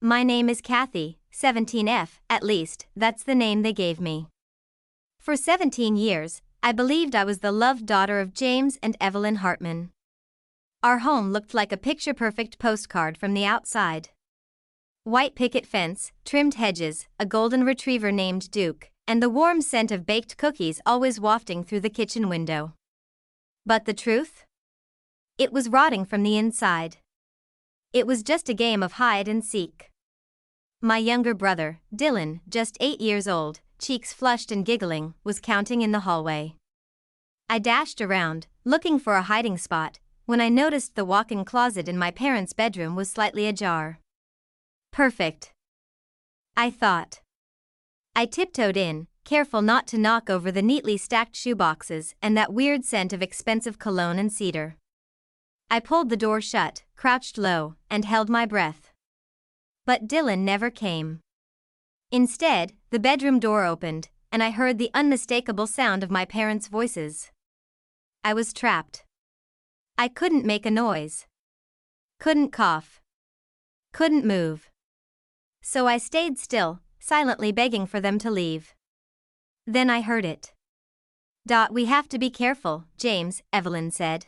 My name is Kathy, 17F, at least, that's the name they gave me. For 17 years, I believed I was the loved daughter of James and Evelyn Hartman. Our home looked like a picture-perfect postcard from the outside. White picket fence, trimmed hedges, a golden retriever named Duke, and the warm scent of baked cookies always wafting through the kitchen window. But the truth? It was rotting from the inside. It was just a game of hide and seek. My younger brother, Dylan, just 8 years old, cheeks flushed and giggling, was counting in the hallway. I dashed around, looking for a hiding spot, when I noticed the walk-in closet in my parents' bedroom was slightly ajar. Perfect, I thought. I tiptoed in, careful not to knock over the neatly stacked shoeboxes and that weird scent of expensive cologne and cedar. I pulled the door shut, crouched low, and held my breath. But Dylan never came. Instead, the bedroom door opened, and I heard the unmistakable sound of my parents' voices. I was trapped. I couldn't make a noise. Couldn't cough. Couldn't move. So I stayed still, silently begging for them to leave. Then I heard it. "We have to be careful," James, Evelyn said.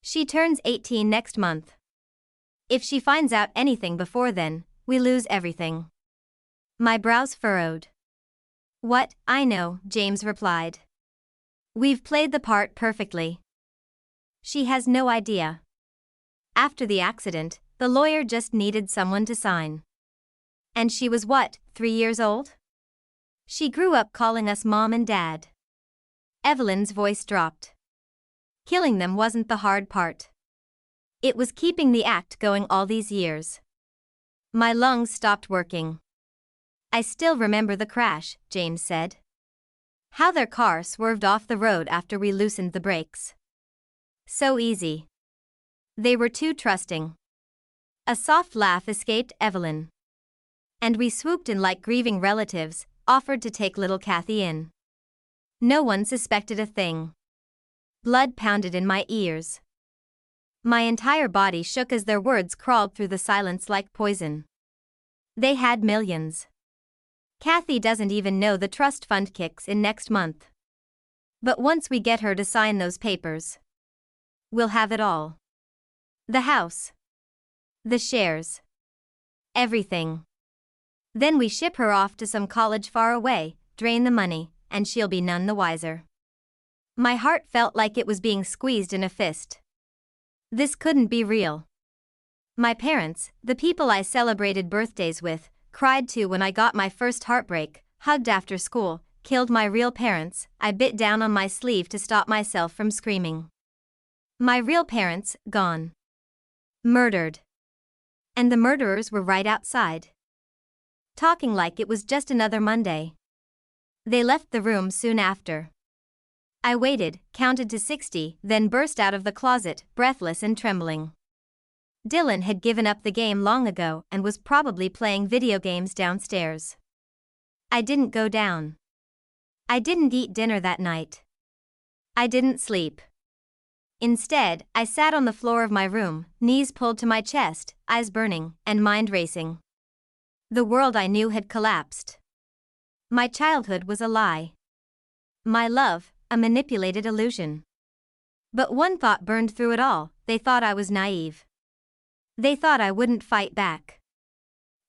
"She turns 18 next month. If she finds out anything before then, we lose everything." My brows furrowed. "What, I know," James replied. "We've played the part perfectly. She has no idea. After the accident, the lawyer just needed someone to sign. And she was what, 3 years old? She grew up calling us Mom and Dad." Evelyn's voice dropped. "Killing them wasn't the hard part. It was keeping the act going all these years." My lungs stopped working. "I still remember the crash," James said. "How their car swerved off the road after we loosened the brakes. So easy. They were too trusting." A soft laugh escaped Evelyn. "And we swooped in like grieving relatives, offered to take little Kathy in. No one suspected a thing." Blood pounded in my ears. My entire body shook as their words crawled through the silence like poison. They had millions. "Kathy doesn't even know the trust fund kicks in next month. But once we get her to sign those papers, we'll have it all. The house. The shares. Everything. Then we ship her off to some college far away, drain the money, and she'll be none the wiser." My heart felt like it was being squeezed in a fist. This couldn't be real. My parents, the people I celebrated birthdays with, cried too when I got my first heartbreak, hugged after school, killed my real parents. I bit down on my sleeve to stop myself from screaming. My real parents, gone. Murdered. And the murderers were right outside. Talking like it was just another Monday. They left the room soon after. I waited, counted to 60, then burst out of the closet, breathless and trembling. Dylan had given up the game long ago and was probably playing video games downstairs. I didn't go down. I didn't eat dinner that night. I didn't sleep. Instead, I sat on the floor of my room, knees pulled to my chest, eyes burning, and mind racing. The world I knew had collapsed. My childhood was a lie. My love, a manipulated illusion. But one thought burned through it all: they thought I was naive. They thought I wouldn't fight back.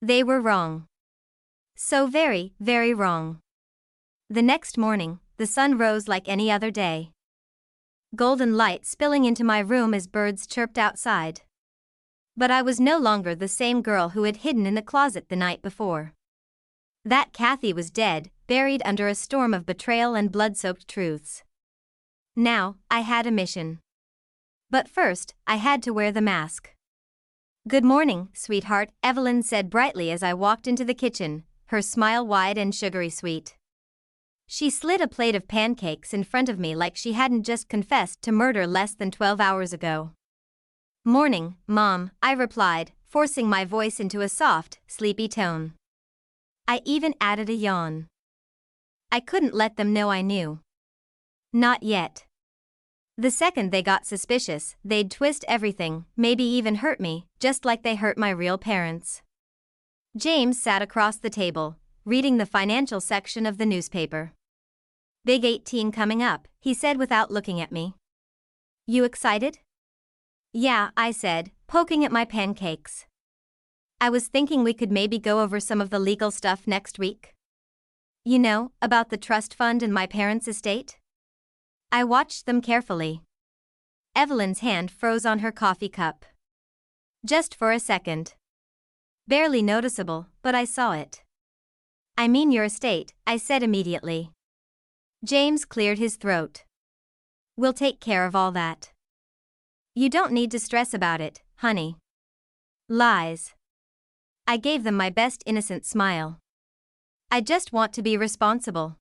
They were wrong. So very, very wrong. The next morning, the sun rose like any other day. Golden light spilling into my room as birds chirped outside. But I was no longer the same girl who had hidden in the closet the night before. That Kathy was dead, buried under a storm of betrayal and blood-soaked truths. Now, I had a mission. But first, I had to wear the mask. "Good morning, sweetheart," Evelyn said brightly as I walked into the kitchen, her smile wide and sugary sweet. She slid a plate of pancakes in front of me like she hadn't just confessed to murder less than 12 hours ago. "Morning, Mom," I replied, forcing my voice into a soft, sleepy tone. I even added a yawn. I couldn't let them know I knew. Not yet. The second they got suspicious, they'd twist everything, maybe even hurt me, just like they hurt my real parents. James sat across the table, reading the financial section of the newspaper. "Big 18 coming up," he said without looking at me. "You excited?" "Yeah," I said, poking at my pancakes. "I was thinking we could maybe go over some of the legal stuff next week. You know, about the trust fund and my parents' estate?" I watched them carefully. Evelyn's hand froze on her coffee cup. Just for a second. Barely noticeable, but I saw it. "I mean your estate," I said immediately. James cleared his throat. "We'll take care of all that. You don't need to stress about it, honey." Lies. I gave them my best innocent smile. "I just want to be responsible."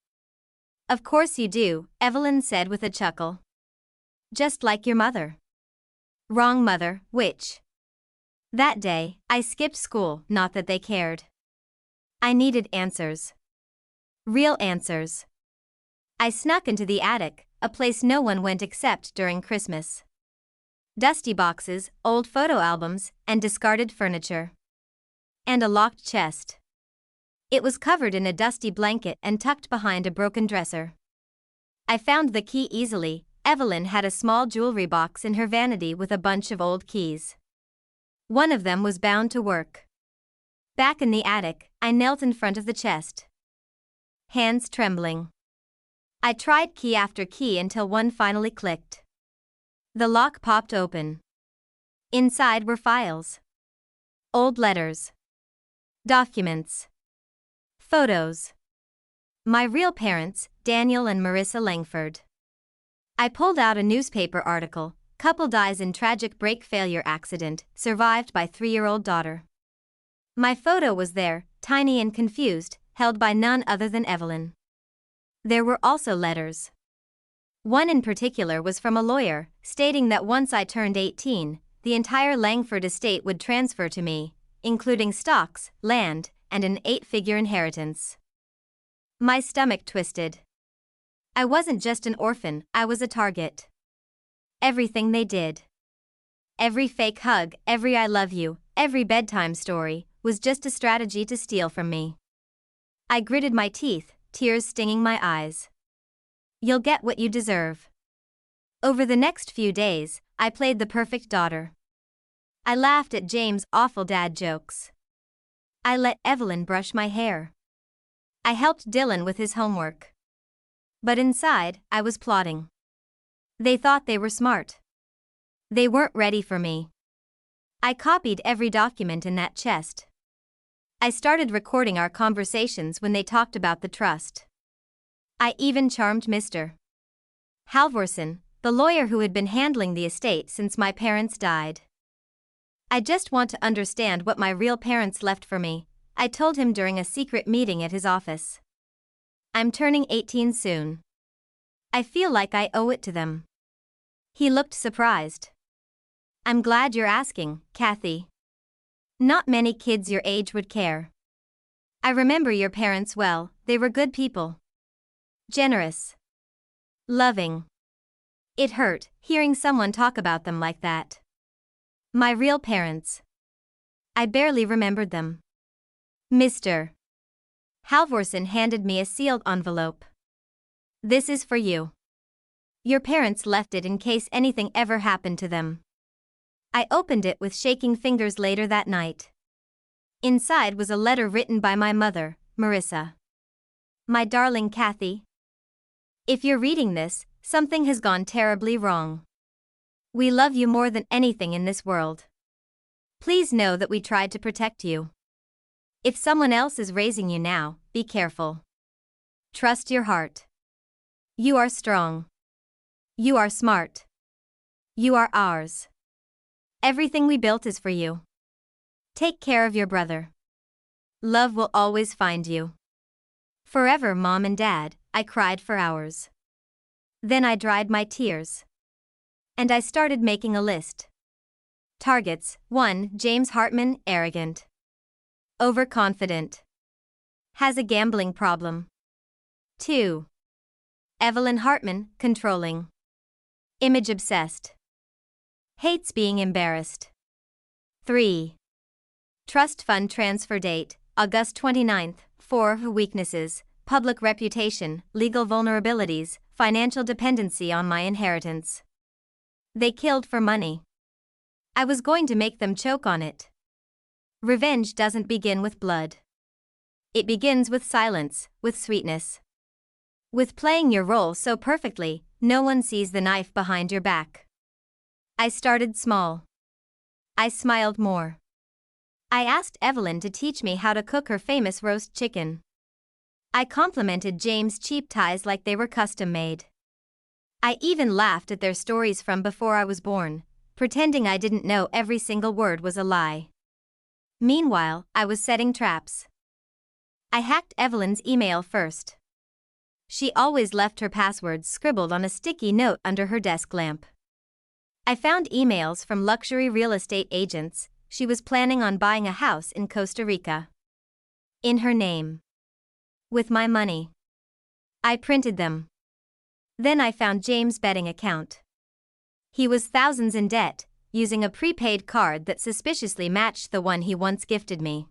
"Of course you do," Evelyn said with a chuckle. "Just like your mother." "Wrong mother, which?" That day, I skipped school, not that they cared. I needed answers. Real answers. I snuck into the attic, a place no one went except during Christmas. Dusty boxes, old photo albums, and discarded furniture. And a locked chest. It was covered in a dusty blanket and tucked behind a broken dresser. I found the key easily. Evelyn had a small jewelry box in her vanity with a bunch of old keys. One of them was bound to work. Back in the attic, I knelt in front of the chest. Hands trembling. I tried key after key until one finally clicked. The lock popped open. Inside were files. Old letters. Documents. Photos. My real parents, Daniel and Marissa Langford. I pulled out a newspaper article. Couple dies in tragic brake failure accident, survived by 3-year-old daughter. My photo was there, tiny and confused, held by none other than Evelyn. There were also letters. One in particular was from a lawyer, stating that once I turned 18, the entire Langford estate would transfer to me, including stocks, land, and an 8-figure inheritance. My stomach twisted. I wasn't just an orphan, I was a target. Everything they did. Every fake hug, every I love you, every bedtime story, was just a strategy to steal from me. I gritted my teeth, tears stinging my eyes. You'll get what you deserve. Over the next few days, I played the perfect daughter. I laughed at James' awful dad jokes. I let Evelyn brush my hair. I helped Dylan with his homework. But inside, I was plotting. They thought they were smart. They weren't ready for me. I copied every document in that chest. I started recording our conversations when they talked about the trust. I even charmed Mr. Halvorson, the lawyer who had been handling the estate since my parents died. "I just want to understand what my real parents left for me," I told him during a secret meeting at his office. "I'm turning 18 soon. I feel like I owe it to them." He looked surprised. "I'm glad you're asking, Kathy. Not many kids your age would care. I remember your parents well, they were good people. Generous. Loving. It hurt, hearing someone talk about them like that. My real parents. I barely remembered them." Mr. Halvorson handed me a sealed envelope. "This is for you. Your parents left it in case anything ever happened to them." I opened it with shaking fingers later that night. Inside was a letter written by my mother, Marissa. "My darling Kathy. If you're reading this, something has gone terribly wrong. We love you more than anything in this world. Please know that we tried to protect you. If someone else is raising you now, be careful. Trust your heart. You are strong. You are smart. You are ours. Everything we built is for you. Take care of your brother. Love will always find you. Forever, Mom and Dad," I cried for hours. Then I dried my tears. And I started making a list. Targets: 1. James Hartman, arrogant. Overconfident. Has a gambling problem. 2. Evelyn Hartman, controlling. Image obsessed. Hates being embarrassed. 3. Trust fund transfer date, August 29th, 4 weaknesses, public reputation, legal vulnerabilities, financial dependency on my inheritance. They killed for money. I was going to make them choke on it. Revenge doesn't begin with blood. It begins with silence, with sweetness. With playing your role so perfectly, no one sees the knife behind your back. I started small. I smiled more. I asked Evelyn to teach me how to cook her famous roast chicken. I complimented James' cheap ties like they were custom made. I even laughed at their stories from before I was born, pretending I didn't know every single word was a lie. Meanwhile, I was setting traps. I hacked Evelyn's email first. She always left her passwords scribbled on a sticky note under her desk lamp. I found emails from luxury real estate agents. She was planning on buying a house in Costa Rica. In her name. With my money. I printed them. Then I found James' betting account. He was thousands in debt, using a prepaid card that suspiciously matched the one he once gifted me.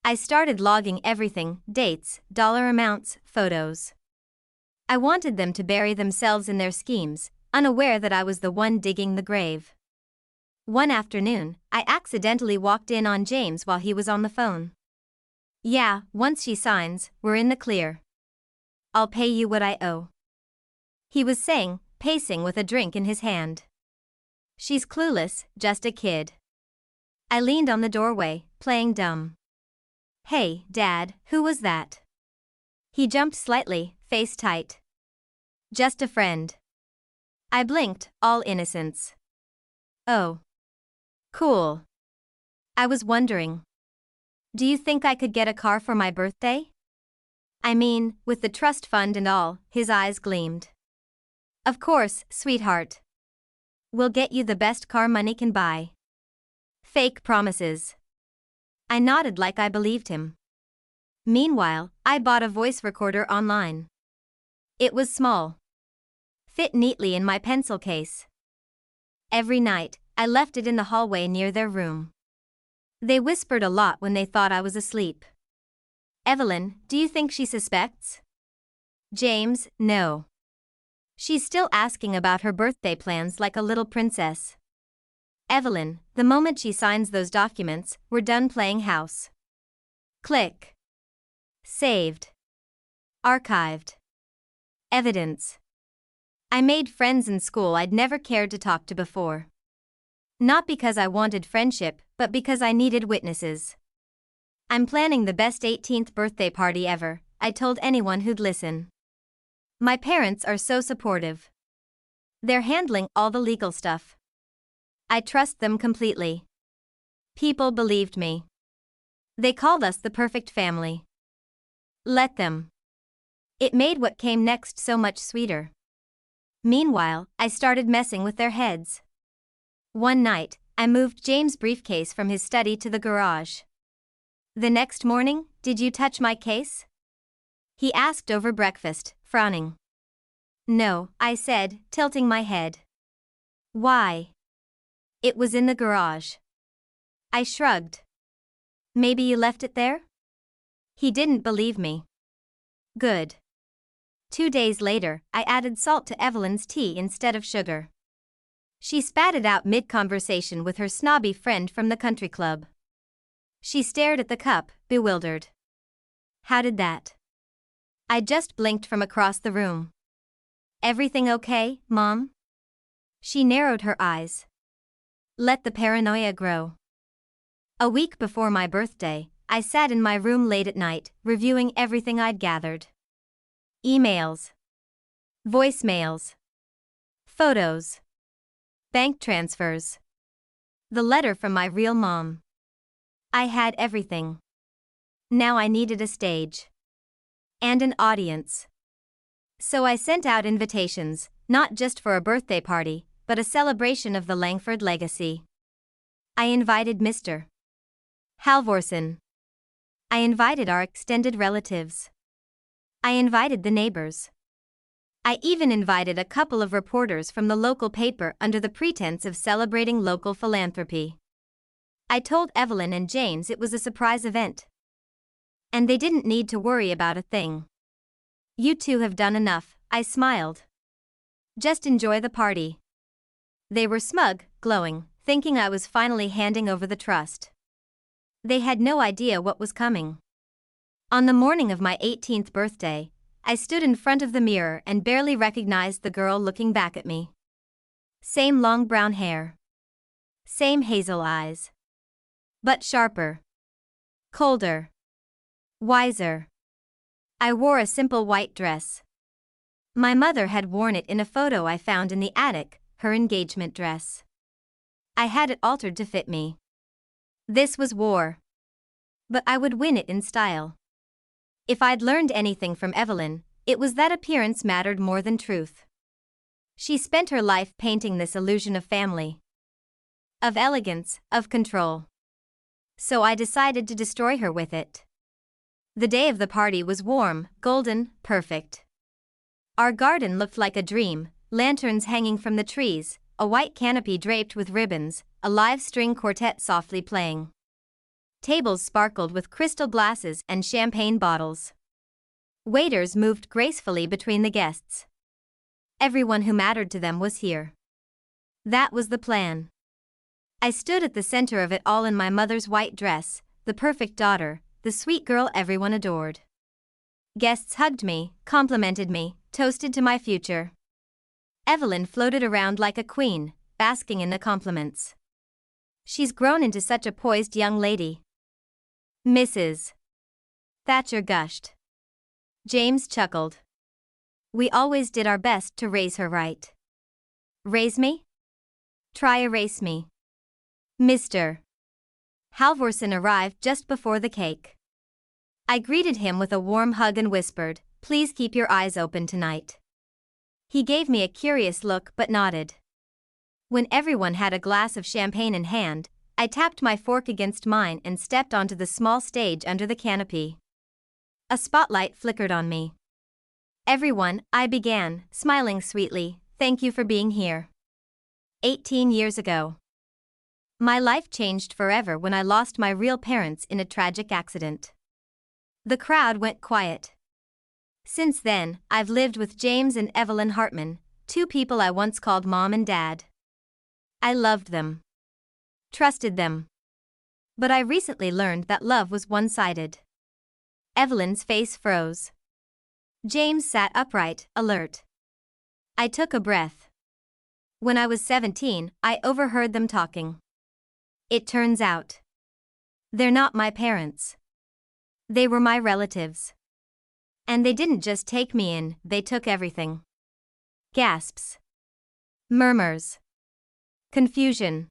I started logging everything: dates, dollar amounts, photos. I wanted them to bury themselves in their schemes, unaware that I was the one digging the grave. One afternoon, I accidentally walked in on James while he was on the phone. "Yeah, once she signs, we're in the clear. I'll pay you what I owe," he was saying, pacing with a drink in his hand. "She's clueless, just a kid." I leaned on the doorway, playing dumb. "Hey, Dad, who was that?" He jumped slightly, face tight. "Just a friend." I blinked, all innocence. "Oh. Cool. I was wondering. Do you think I could get a car for my birthday? I mean, with the trust fund and all." His eyes gleamed. "Of course, sweetheart. We'll get you the best car money can buy." Fake promises. I nodded like I believed him. Meanwhile, I bought a voice recorder online. It was small. Fit neatly in my pencil case. Every night, I left it in the hallway near their room. They whispered a lot when they thought I was asleep. "Evelyn, do you think she suspects?" "James, no. She's still asking about her birthday plans like a little princess." "Evelyn, the moment she signs those documents, we're done playing house." Click. Saved. Archived. Evidence. I made friends in school I'd never cared to talk to before. Not because I wanted friendship, but because I needed witnesses. "I'm planning the best 18th birthday party ever," I told anyone who'd listen. "My parents are so supportive. They're handling all the legal stuff. I trust them completely." People believed me. They called us the perfect family. Let them. It made what came next so much sweeter. Meanwhile, I started messing with their heads. One night, I moved James' briefcase from his study to the garage. The next morning, "Did you touch my case?" he asked over breakfast, frowning. "No," I said, tilting my head. "Why?" "It was in the garage." I shrugged. "Maybe you left it there?" He didn't believe me. Good. 2 days later, I added salt to Evelyn's tea instead of sugar. She spat it out mid-conversation with her snobby friend from the country club. She stared at the cup, bewildered. "How did that?" I just blinked from across the room. "Everything okay, Mom?" She narrowed her eyes. Let the paranoia grow. A week before my birthday, I sat in my room late at night, reviewing everything I'd gathered. Emails. Voicemails. Photos. Bank transfers. The letter from my real mom. I had everything. Now I needed a stage. And an audience. So I sent out invitations, not just for a birthday party, but a celebration of the Langford legacy. I invited Mr. Halvorsen. I invited our extended relatives. I invited the neighbors. I even invited a couple of reporters from the local paper under the pretense of celebrating local philanthropy. I told Evelyn and James it was a surprise event. And they didn't need to worry about a thing. You two have done enough, I smiled. Just enjoy the party. They were smug, glowing, thinking I was finally handing over the trust. They had no idea what was coming. On the morning of my 18th birthday, I stood in front of the mirror and barely recognized the girl looking back at me. Same long brown hair. Same hazel eyes. But sharper. Colder. Wiser. I wore a simple white dress. My mother had worn it in a photo I found in the attic, her engagement dress. I had it altered to fit me. This was war. But I would win it in style. If I'd learned anything from Evelyn, it was that appearance mattered more than truth. She spent her life painting this illusion of family. Of elegance, of control. So I decided to destroy her with it. The day of the party was warm, golden, perfect. Our garden looked like a dream, lanterns hanging from the trees, a white canopy draped with ribbons, a live string quartet softly playing. Tables sparkled with crystal glasses and champagne bottles. Waiters moved gracefully between the guests. Everyone who mattered to them was here. That was the plan. I stood at the center of it all in my mother's white dress, the perfect daughter, the sweet girl everyone adored. Guests hugged me, complimented me, toasted to my future. Evelyn floated around like a queen, basking in the compliments. She's grown into such a poised young lady. Mrs. Thatcher gushed. James chuckled. We always did our best to raise her right. Raise me? Try erase me. Mr. Halvorsen arrived just before the cake. I greeted him with a warm hug and whispered, "Please keep your eyes open tonight." He gave me a curious look but nodded. When everyone had a glass of champagne in hand, I tapped my fork against mine and stepped onto the small stage under the canopy. A spotlight flickered on me. Everyone, I began, smiling sweetly, thank you for being here. 18 years ago. My life changed forever when I lost my real parents in a tragic accident. The crowd went quiet. Since then, I've lived with James and Evelyn Hartman, two people I once called Mom and Dad. I loved them. Trusted them. But I recently learned that love was one-sided. Evelyn's face froze. James sat upright, alert. I took a breath. When I was 17, I overheard them talking. It turns out, they're not my parents. They were my relatives. And they didn't just take me in, they took everything. Gasps. Murmurs. Confusion.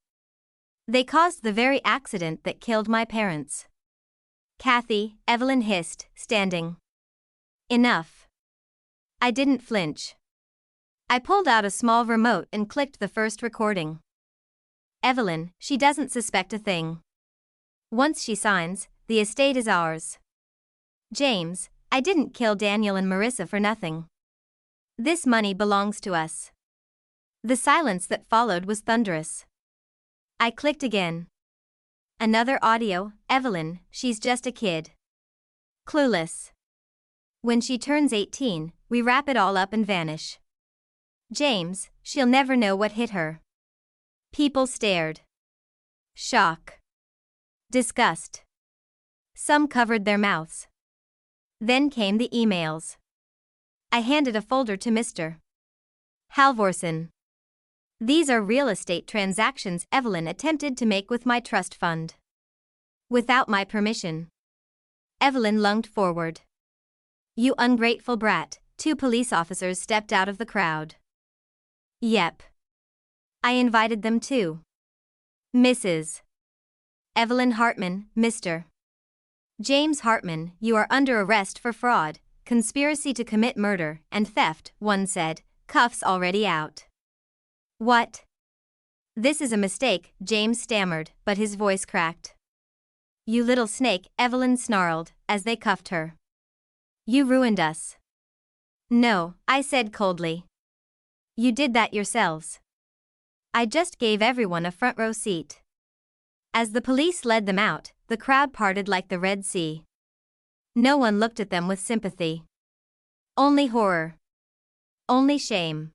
They caused the very accident that killed my parents. Kathy, Evelyn hissed, standing. Enough. I didn't flinch. I pulled out a small remote and clicked the first recording. Evelyn, she doesn't suspect a thing. Once she signs, the estate is ours. James, I didn't kill Daniel and Marissa for nothing. This money belongs to us. The silence that followed was thunderous. I clicked again. Another audio, Evelyn, she's just a kid. Clueless. When she turns 18, we wrap it all up and vanish. James, she'll never know what hit her. People stared. Shock. Disgust. Some covered their mouths. Then came the emails. I handed a folder to Mr. Halvorsen. These are real estate transactions Evelyn attempted to make with my trust fund. Without my permission. Evelyn lunged forward. You ungrateful brat, 2 police officers stepped out of the crowd. Yep. I invited them too. Mrs. Evelyn Hartman, Mr. James Hartman, you are under arrest for fraud, conspiracy to commit murder, and theft, one said, cuffs already out. What? This is a mistake, James stammered, but his voice cracked. You little snake, Evelyn snarled, as they cuffed her. You ruined us. No, I said coldly. You did that yourselves. I just gave everyone a front row seat. As the police led them out, the crowd parted like the Red Sea. No one looked at them with sympathy. Only horror. Only shame.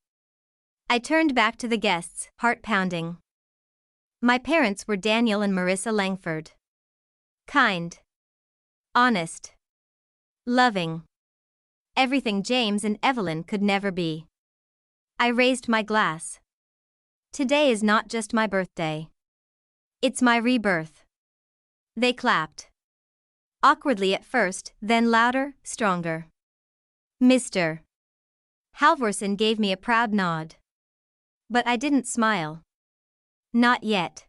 I turned back to the guests, heart pounding. My parents were Daniel and Marissa Langford. Kind. Honest. Loving. Everything James and Evelyn could never be. I raised my glass. Today is not just my birthday. It's my rebirth. They clapped. Awkwardly at first, then louder, stronger. Mr. Halvorsen gave me a proud nod. But I didn't smile. Not yet.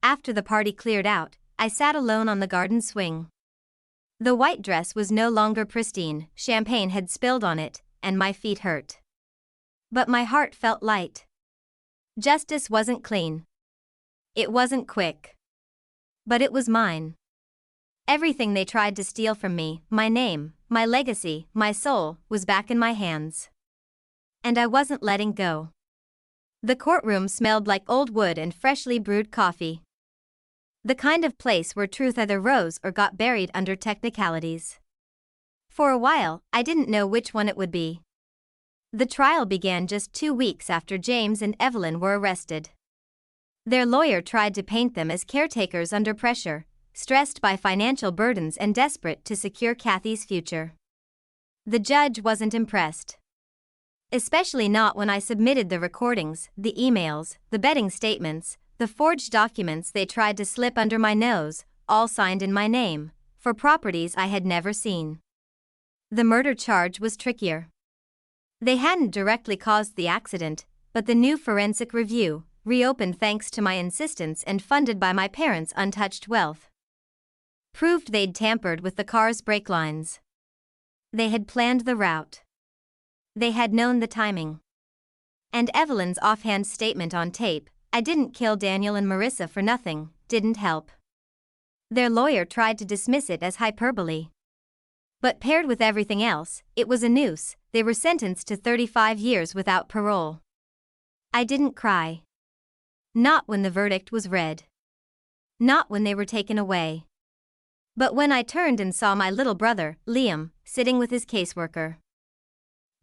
After the party cleared out, I sat alone on the garden swing. The white dress was no longer pristine, champagne had spilled on it, and my feet hurt. But my heart felt light. Justice wasn't clean. It wasn't quick. But it was mine. Everything they tried to steal from me, my name, my legacy, my soul, was back in my hands. And I wasn't letting go. The courtroom smelled like old wood and freshly brewed coffee. The kind of place where truth either rose or got buried under technicalities. For a while, I didn't know which one it would be. The trial began just 2 weeks after James and Evelyn were arrested. Their lawyer tried to paint them as caretakers under pressure, stressed by financial burdens and desperate to secure Kathy's future. The judge wasn't impressed. Especially not when I submitted the recordings, the emails, the betting statements, the forged documents they tried to slip under my nose, all signed in my name, for properties I had never seen. The murder charge was trickier. They hadn't directly caused the accident, but the new forensic review, reopened thanks to my insistence and funded by my parents' untouched wealth, proved they'd tampered with the car's brake lines. They had planned the route. They had known the timing. And Evelyn's offhand statement on tape, "I didn't kill Daniel and Marissa for nothing," didn't help. Their lawyer tried to dismiss it as hyperbole. But paired with everything else, it was a noose. They were sentenced to 35 years without parole. I didn't cry. Not when the verdict was read. Not when they were taken away. But when I turned and saw my little brother, Liam, sitting with his caseworker,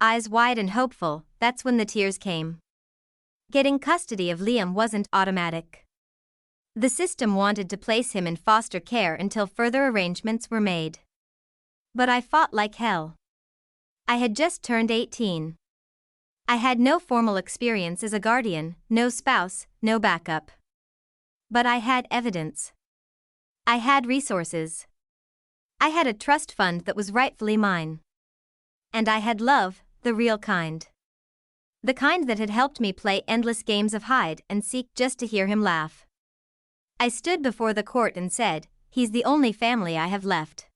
eyes wide and hopeful, that's when the tears came. Getting custody of Liam wasn't automatic. The system wanted to place him in foster care until further arrangements were made. But I fought like hell. I had just turned 18. I had no formal experience as a guardian, no spouse, no backup. But I had evidence. I had resources. I had a trust fund that was rightfully mine. And I had love, the real kind. The kind that had helped me play endless games of hide and seek just to hear him laugh. I stood before the court and said, "He's the only family I have left."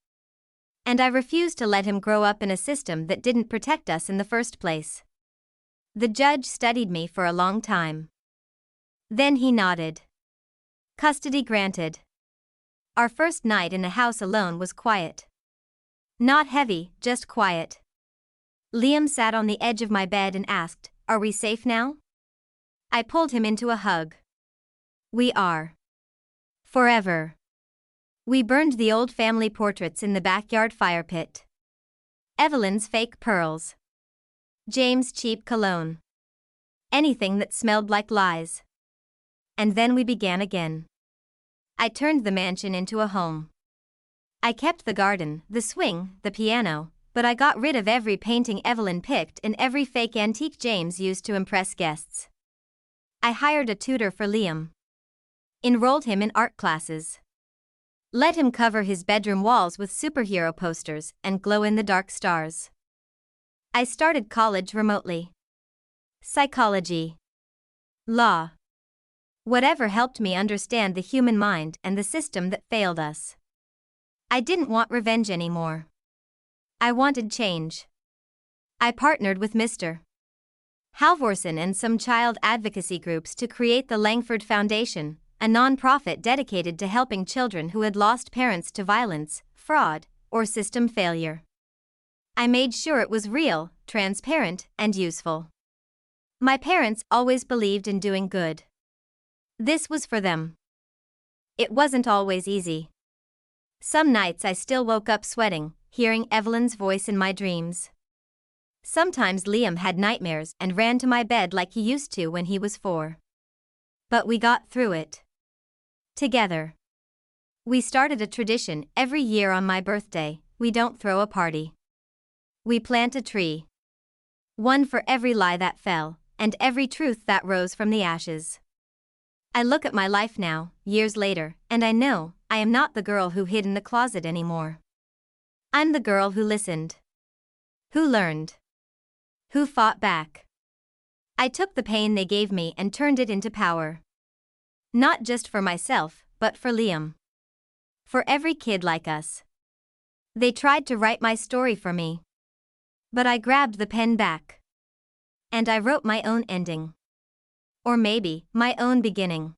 And I refused to let him grow up in a system that didn't protect us in the first place. The judge studied me for a long time. Then he nodded. Custody granted. Our first night in the house alone was quiet. Not heavy, just quiet. Liam sat on the edge of my bed and asked, "Are we safe now?" I pulled him into a hug. We are. Forever. We burned the old family portraits in the backyard fire pit. Evelyn's fake pearls. James' cheap cologne. Anything that smelled like lies. And then we began again. I turned the mansion into a home. I kept the garden, the swing, the piano, but I got rid of every painting Evelyn picked and every fake antique James used to impress guests. I hired a tutor for Liam. Enrolled him in art classes. Let him cover his bedroom walls with superhero posters and glow-in-the-dark stars. I started college remotely. Psychology. Law. Whatever helped me understand the human mind and the system that failed us. I didn't want revenge anymore. I wanted change. I partnered with Mr. Halvorsen and some child advocacy groups to create the Langford Foundation, a non-profit dedicated to helping children who had lost parents to violence, fraud, or system failure. I made sure it was real, transparent, and useful. My parents always believed in doing good. This was for them. It wasn't always easy. Some nights I still woke up sweating, hearing Evelyn's voice in my dreams. Sometimes Liam had nightmares and ran to my bed like he used to when he was 4. But we got through it. Together. We started a tradition every year on my birthday. We don't throw a party. We plant a tree. One for every lie that fell, and every truth that rose from the ashes. I look at my life now, years later, and I know I am not the girl who hid in the closet anymore. I'm the girl who listened. Who learned. Who fought back. I took the pain they gave me and turned it into power. Not just for myself, but for Liam. For every kid like us. They tried to write my story for me. But I grabbed the pen back. And I wrote my own ending. Or maybe, my own beginning.